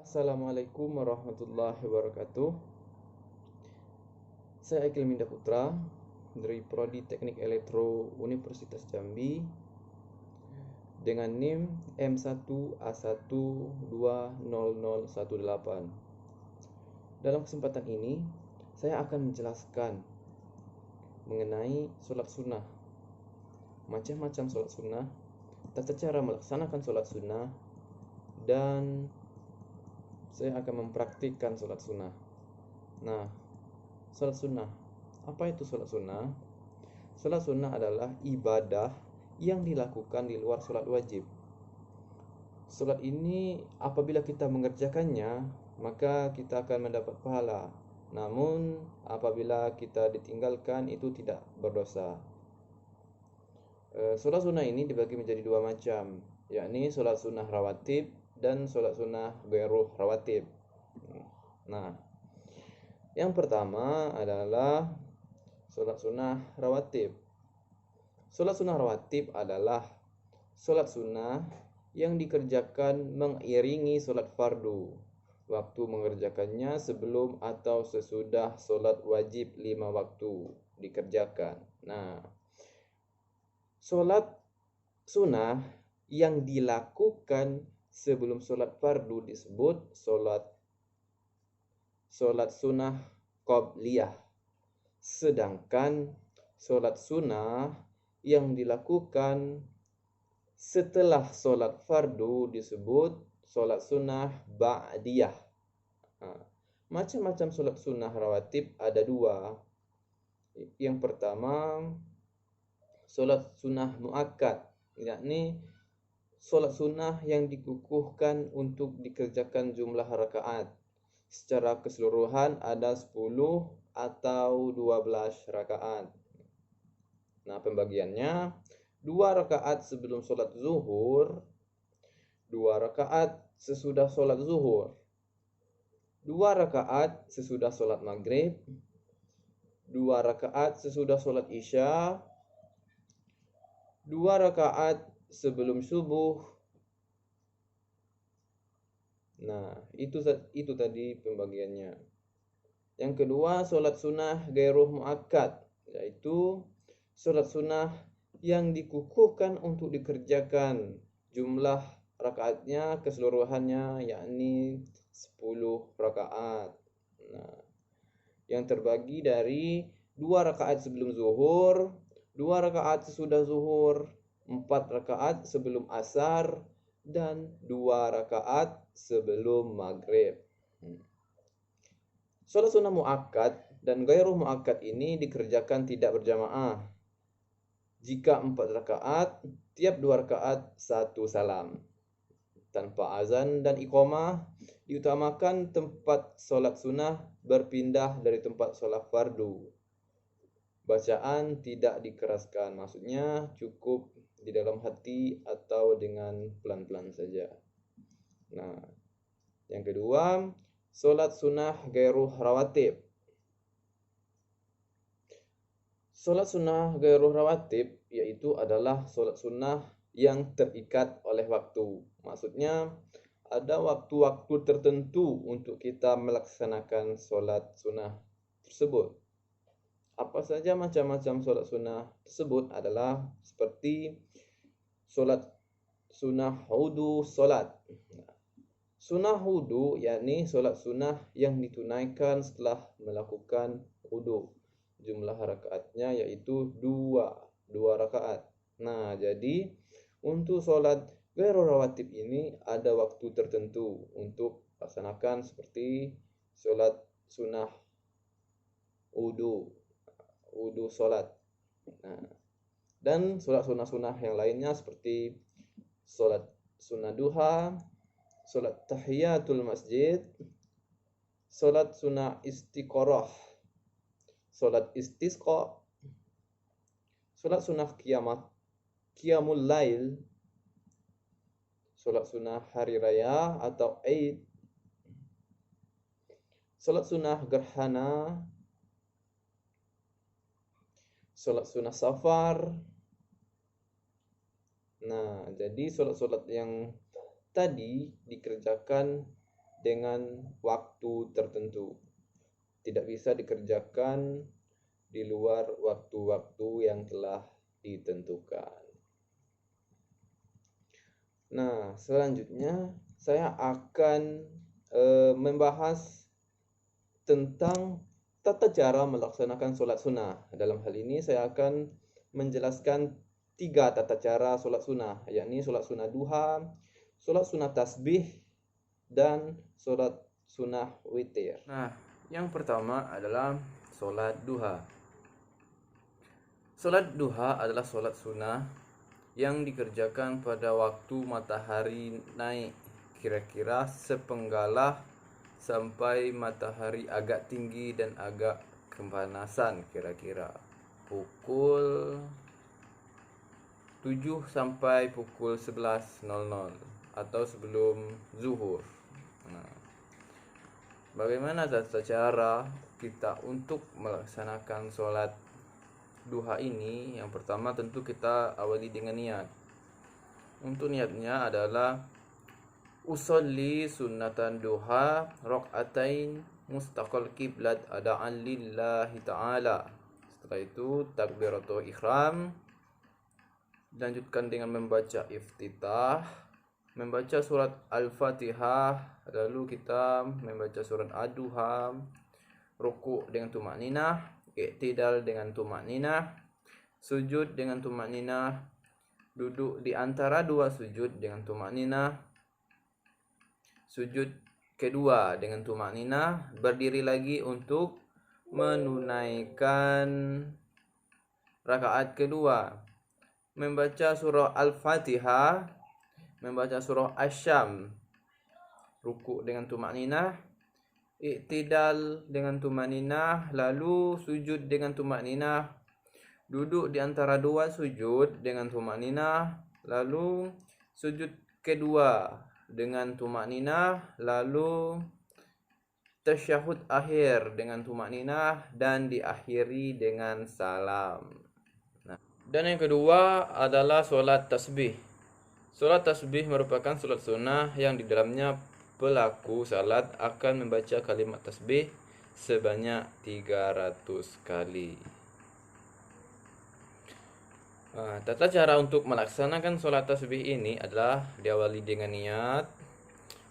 Assalamualaikum warahmatullahi wabarakatuh. Saya Akil Minda Putra dari Prodi Teknik Elektro Universitas Jambi dengan NIM M1A1200018. Dalam kesempatan ini, saya akan menjelaskan mengenai sholat sunnah, macam-macam sholat sunnah, tata cara melaksanakan sholat sunnah, dan saya akan mempraktikkan sholat sunnah. Nah, sholat sunnah. Apa itu sholat sunnah? Sholat sunnah adalah ibadah yang dilakukan di luar sholat wajib. Sholat ini apabila kita mengerjakannya, maka kita akan mendapat pahala. Namun apabila kita ditinggalkan, itu tidak berdosa. Sholat sunnah ini dibagi menjadi dua macam, yakni sholat sunnah rawatib dan sholat sunnah ghairu rawatib. Nah, yang pertama adalah sholat sunnah rawatib. Sholat sunnah rawatib adalah sholat sunnah yang dikerjakan mengiringi sholat fardu. Waktu mengerjakannya sebelum atau sesudah sholat wajib 5 waktu dikerjakan. Nah, sholat sunnah yang dilakukan sebelum sholat fardu disebut sholat sunnah qobliyah. Sedangkan sholat sunnah yang dilakukan setelah sholat fardu disebut sholat sunnah ba'diyah. Macam-macam sholat sunnah rawatib ada dua. Yang pertama, sholat sunnah muakkad, yakni sholat sunnah yang dikukuhkan untuk dikerjakan jumlah rakaat. Secara keseluruhan ada 10 atau 12 rakaat. Nah, pembagiannya 2 rakaat sebelum sholat zuhur, 2 rakaat sesudah sholat zuhur, 2 rakaat sesudah sholat maghrib, 2 rakaat sesudah sholat isya, 2 rakaat sebelum subuh. Nah, itu tadi pembagiannya. Yang kedua, sholat sunnah ghairu muakkad, yaitu sholat sunnah yang dikukuhkan untuk dikerjakan jumlah rakaatnya keseluruhannya yakni 10 rakaat. Nah, yang terbagi dari 2 rakaat sebelum zuhur, 2 rakaat sesudah zuhur, 4 rakaat sebelum asar, dan 2 rakaat sebelum maghrib. Sholat sunnah muakkad dan ghairu muakkad ini dikerjakan tidak berjamaah. Jika 4 rakaat, tiap 2 rakaat 1 salam. Tanpa azan dan iqamah, diutamakan tempat sholat sunnah berpindah dari tempat sholat fardu. Bacaan tidak dikeraskan, maksudnya cukup di dalam hati atau dengan pelan-pelan saja. Nah, yang kedua, sholat sunnah ghairu rawatib. Sholat sunnah ghairu rawatib yaitu adalah sholat sunnah yang terikat oleh waktu. Maksudnya ada waktu-waktu tertentu untuk kita melaksanakan sholat sunnah tersebut. Apa saja macam-macam sholat sunnah tersebut adalah seperti sholat sunnah wudu sholat. Sunnah wudu yakni sholat sunnah yang ditunaikan setelah melakukan wudu. Jumlah rakaatnya yaitu 2 rakaat. Nah, jadi untuk sholat ghairu rawatib ini ada waktu tertentu untuk laksanakan seperti sholat sunnah wudu sholat. Nah, dan sholat sunnah-sunnah yang lainnya seperti sholat sunnah duha, sholat tahiyatul masjid, sholat sunnah istiqoroh, sholat istisqa, sholat sunnah qiyamul lail, sholat sunnah hari raya atau Eid, sholat sunnah gerhana, sholat sunnah safar. Nah, jadi sholat-sholat yang tadi dikerjakan dengan waktu tertentu. Tidak bisa dikerjakan di luar waktu-waktu yang telah ditentukan. Nah, selanjutnya saya akan membahas tentang tata cara melaksanakan sholat sunnah. Dalam hal ini saya akan menjelaskan 3 tata cara sholat sunnah, yakni sholat sunnah duha, sholat sunnah tasbih, dan sholat sunnah witir. Nah, yang pertama adalah sholat duha. Sholat duha adalah sholat sunnah yang dikerjakan pada waktu matahari naik, kira-kira sepenggalah sampai matahari agak tinggi dan agak kepanasan, kira-kira pukul 7 sampai pukul 11.00 atau sebelum zuhur. Nah, bagaimana tata cara kita untuk melaksanakan sholat duha ini? Yang pertama tentu kita awali dengan niat. Untuk niatnya adalah usolli sunnatan duha raq'atain mustaqal qiblat ada'an lillahi ta'ala. Setelah itu takbiratul ihram, dilanjutkan dengan membaca iftitah, membaca surat al-fatihah, lalu kita membaca surat ad-duha, ruku' dengan tumakninah, i'tidal dengan tumakninah, sujud dengan tumakninah, duduk di antara 2 sujud dengan tumakninah, sujud kedua dengan tumakninah, berdiri lagi untuk menunaikan rakaat kedua, membaca surah Al-Fatihah, membaca surah Asy-Syam, ruku' dengan tumakninah, i'tidal dengan tumakninah, lalu sujud dengan tumakninah, duduk di antara 2 sujud dengan tumakninah, lalu sujud kedua dengan tumakninah, lalu tasyahud akhir dengan tumakninah, dan diakhiri dengan salam. Nah, dan yang kedua adalah solat tasbih. Solat tasbih merupakan solat sunnah yang di dalamnya pelaku salat akan membaca kalimat tasbih sebanyak 300 kali. Tata cara untuk melaksanakan sholat tasbih ini adalah diawali dengan niat.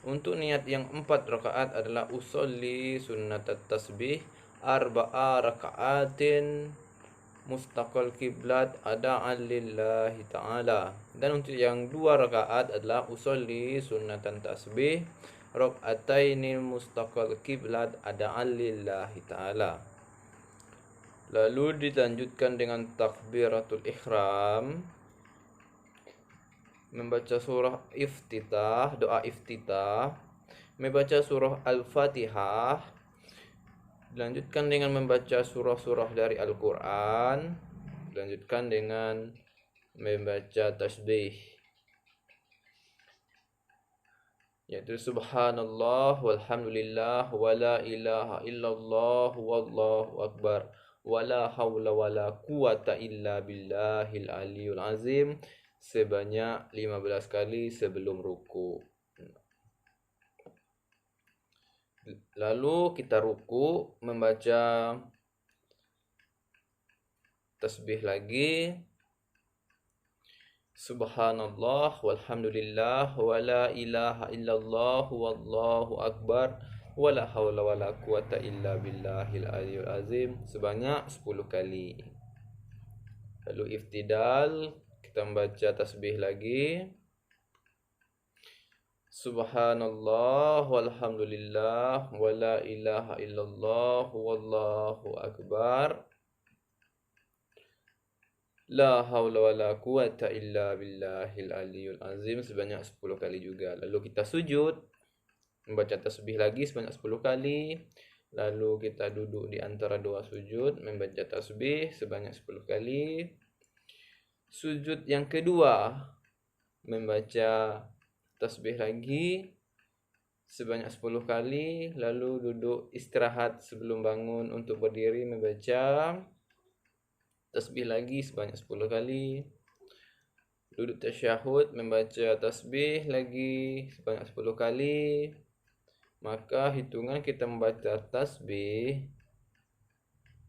Untuk niat yang 4 rakaat adalah usolli sunnatat tasbih arba'a raka'atin mustaqal kiblat ada'an lillahi ta'ala. Dan untuk yang 2 rakaat adalah usolli sunnatan tasbih raka'ataini mustaqal kiblat ada'an lillahi ta'ala. Lalu dilanjutkan dengan takbiratul ihram, membaca surah iftitah, doa iftitah, membaca surah Al-Fatihah, dilanjutkan dengan membaca surah-surah dari Al-Quran, dilanjutkan dengan membaca tasbih, yaitu subhanallah walhamdulillah wala ilaha illallah wallahu akbar wala haula wala quwata illa billahil aliyul azim sebanyak 15 kali sebelum ruku. Lalu kita ruku, membaca tasbih lagi, subhanallah walhamdulillah wala ilaha illallah wallahu akbar wala haula wala quwata illa billahil aliyul azim sebanyak 10 kali. Lalu iftidal, kita membaca tasbih lagi, subhanallah walhamdulillah wala ilaha illallah wallahu akbar la haula wala quwata illa billahil aliyul azim sebanyak 10 kali juga. Lalu kita sujud, membaca tasbih lagi sebanyak 10 kali. Lalu kita duduk di antara 2 sujud, membaca tasbih sebanyak 10 kali. Sujud yang kedua, membaca tasbih lagi sebanyak 10 kali. Lalu duduk istirahat sebelum bangun untuk berdiri, membaca tasbih lagi sebanyak 10 kali. Duduk tasyahud, membaca tasbih lagi sebanyak 10 kali. maka hitungan kita membaca tasbih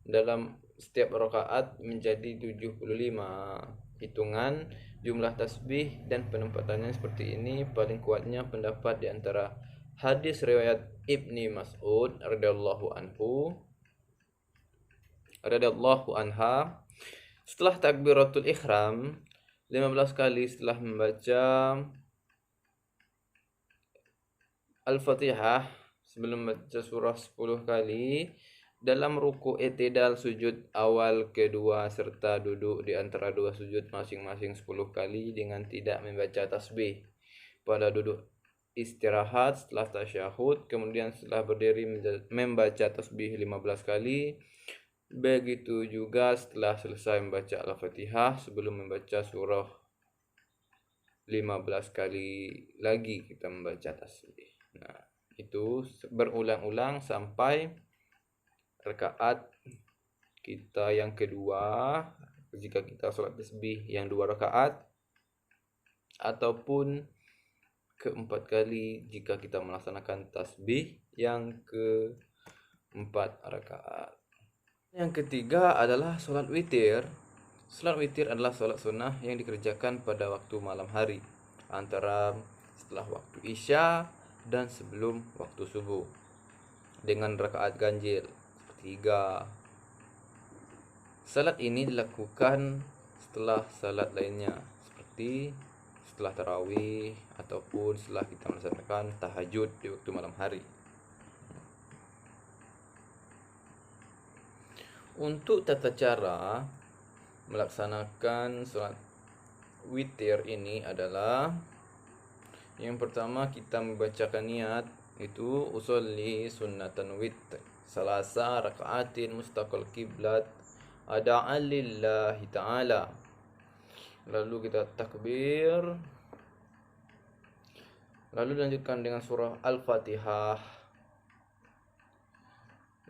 dalam setiap rakaat menjadi 75. Hitungan jumlah tasbih dan penempatannya seperti ini. Paling kuatnya pendapat di antara hadis riwayat Ibni Mas'ud radhiyallahu anha, setelah takbiratul ihram 15 kali setelah membaca Al-Fatihah, sebelum membaca surah 10 kali, dalam ruku i'tidal sujud awal kedua serta duduk di antara dua sujud masing-masing 10 kali dengan tidak membaca tasbih. Pada duduk istirahat setelah tasyahud, kemudian setelah berdiri membaca tasbih 15 kali. Begitu juga setelah selesai membaca Al-Fatihah sebelum membaca surah 15 kali lagi kita membaca tasbih. Nah, itu berulang-ulang sampai rakaat kita yang kedua jika kita sholat tasbih yang 2 rakaat, ataupun keempat kali jika kita melaksanakan tasbih yang keempat rakaat. Yang ketiga adalah sholat witir. Sholat witir adalah sholat sunnah yang dikerjakan pada waktu malam hari, antara setelah waktu isya dan sebelum waktu subuh, dengan rakaat ganjil 3. Salat ini dilakukan setelah salat lainnya, seperti setelah tarawih ataupun setelah kita melaksanakan tahajud di waktu malam hari. Untuk tata cara melaksanakan sholat witir ini adalah, yang pertama kita membacakan niat, itu usolli sunnatan witr salasa rakaatin mustaqil kiblat ada'an lillahi ta'ala. Lalu kita takbir, lalu lanjutkan dengan surah Al-Fatihah,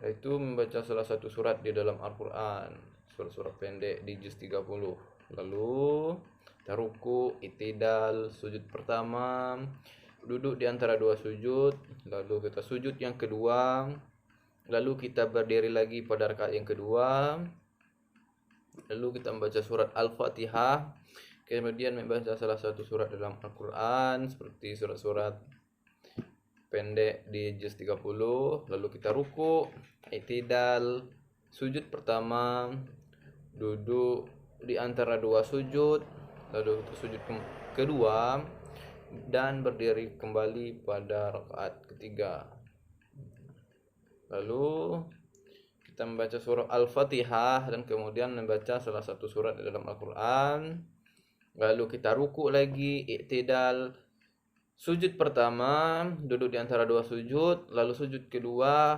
yaitu membaca salah satu surat di dalam Al-Quran, surat-surat pendek di juz 30. Lalu kita ruku, i'tidal, sujud pertama, duduk di antara dua sujud, lalu kita sujud yang kedua, lalu kita berdiri lagi pada rakaat yang kedua, lalu kita membaca surat Al-Fatihah, kemudian membaca salah satu surat dalam Al-Quran seperti surat-surat pendek di juz 30, lalu kita ruku, i'tidal, sujud pertama, duduk di antara dua sujud, lalu sujud kedua, dan berdiri kembali pada rakaat ketiga. Lalu kita membaca surah Al-Fatihah dan kemudian membaca salah satu surat dalam Al-Quran, lalu kita ruku lagi, i'tidal, sujud pertama, duduk di antara dua sujud, lalu sujud kedua,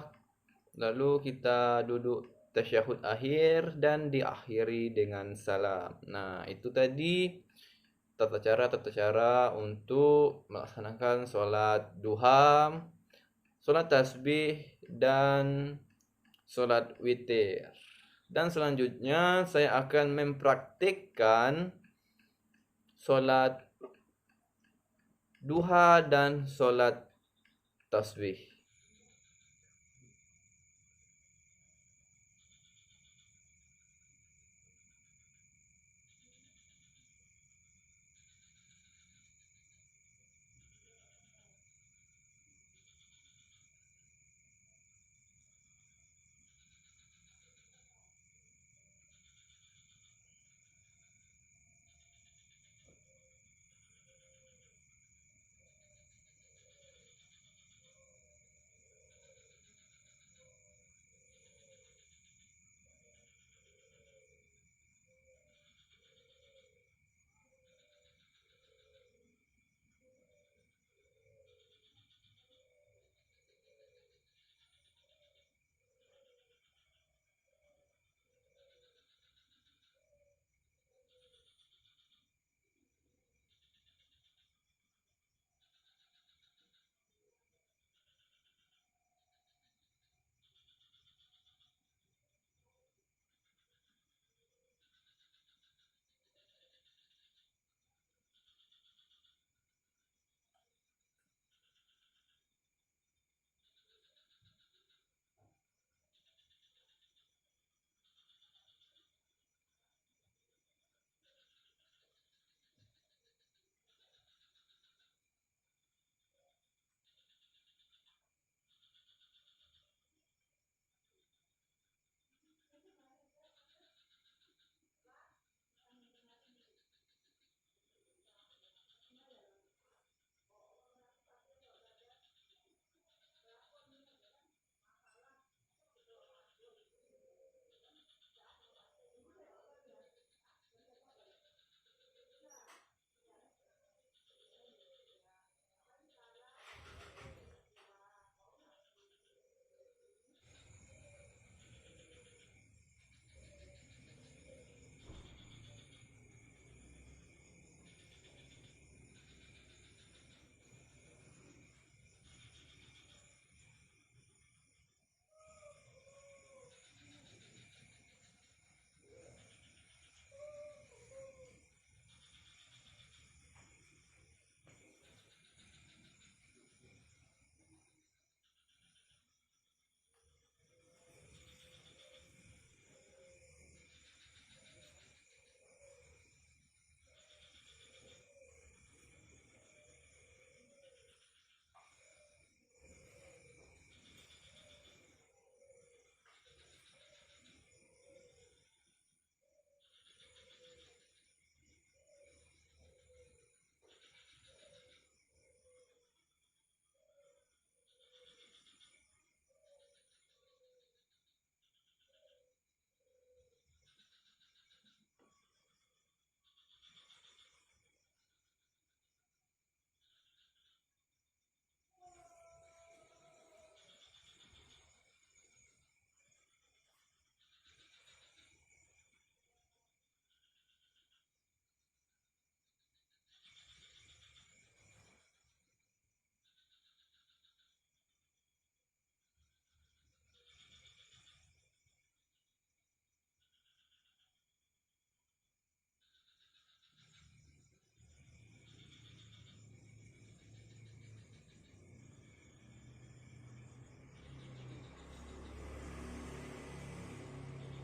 lalu kita duduk tasyahud akhir dan diakhiri dengan salam. Nah, itu tadi tata cara untuk melaksanakan sholat duha, sholat tasbih, dan sholat witir. Dan selanjutnya saya akan mempraktikkan sholat duha dan sholat tasbih.